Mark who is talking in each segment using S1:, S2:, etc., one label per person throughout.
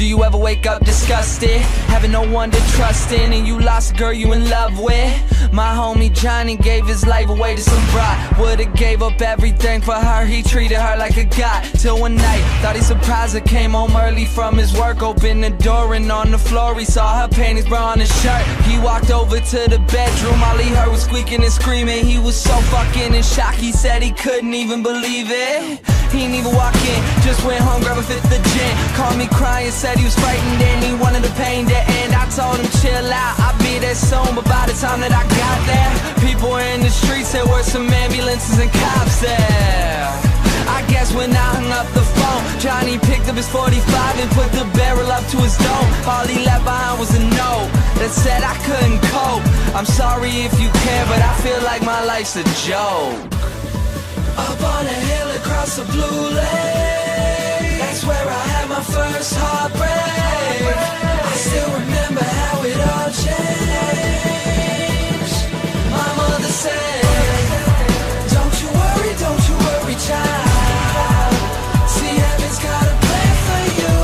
S1: Do you ever wake up disgusted, having no one to trust in, and you lost a girl you in love with? My homie Johnny gave his life away to some bride. Would've gave up everything for her, he treated her like a god. Till one night, thought he surprised her, came home early from his work. Opened the door and on the floor he saw her panties, bra, on his shirt. He walked over to the bedroom, all he heard was squeaking and screaming. He was so fucking in shock, he said he couldn't even believe it. He didn't even walk in, just went home, grabbed a fifth of gin. Called me crying, said he was frightened and he wanted the pain to end. I told him chill out, I'll be there soon. But by the time that I got there, people were in the streets, there were some ambulances and cops there. I guess when I hung up the phone, Johnny picked up his 45 and put the barrel up to his dome. All he left behind was a note that said I couldn't cope. I'm sorry if you care, but I feel like my life's a joke. Up on a hill across the blue lake, that's where I had my first heartbreak. I still remember how it all changed. My mother said, don't you worry, child. See, heaven's got a plan for you.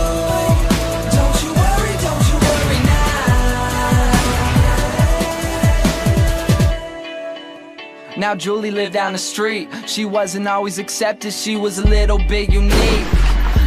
S1: Don't you worry now. Now Julie lived down the street. She wasn't always accepted, she was a little bit unique.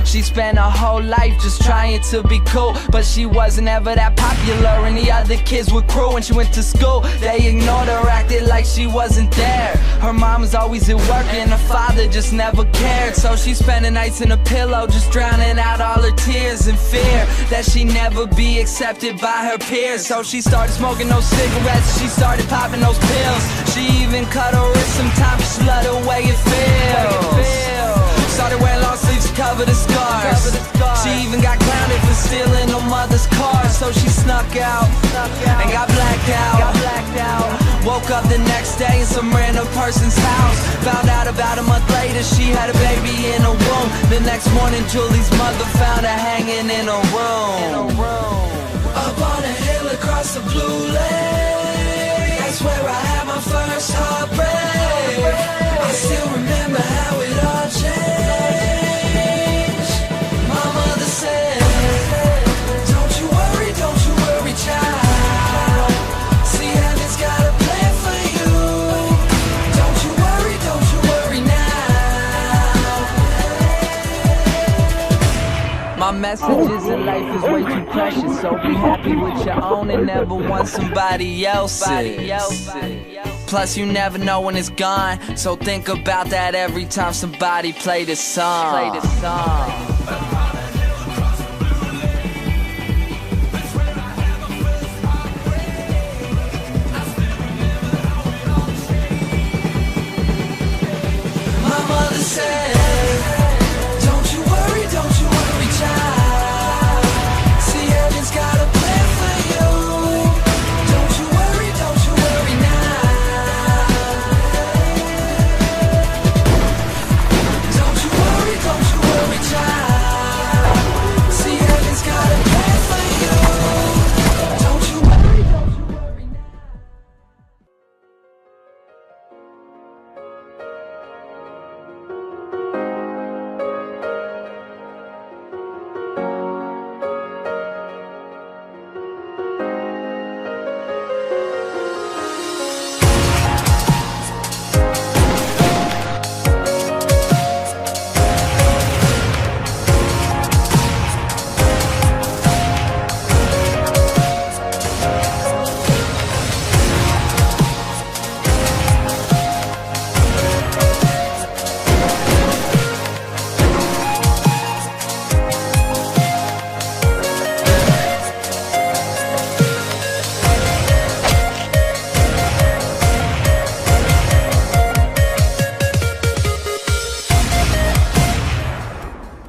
S1: She spent her whole life just trying to be cool, but she wasn't ever that popular and the other kids were cruel. When she went to school, they ignored her, acted like she wasn't there. Her mom was always at work and her father just never cared. So she spent the nights in a pillow, just drowning out all her tears in fear that she'd never be accepted by her peers. So she started smoking those cigarettes, she started popping those pills. She even cut her wrist sometimes, she loved the way it feels. Started wearing long sleeves to cover the scars. She even got grounded for stealing her mother's car. So she snuck out and got blacked out. Woke up the next day in some random person's house. Found out about a month later she had a baby in her womb. The next morning Julie's mother found her hanging in her room. Up on a hill across the blue lake, that's where I had my first heartbreak. I still remember how it all changed. Child. See, heaven's got a plan for you. Don't you worry now. My messages in life is way too precious, so be happy with your own and never want somebody else's. Plus you never know when it's gone, so think about that every time somebody play this song. Said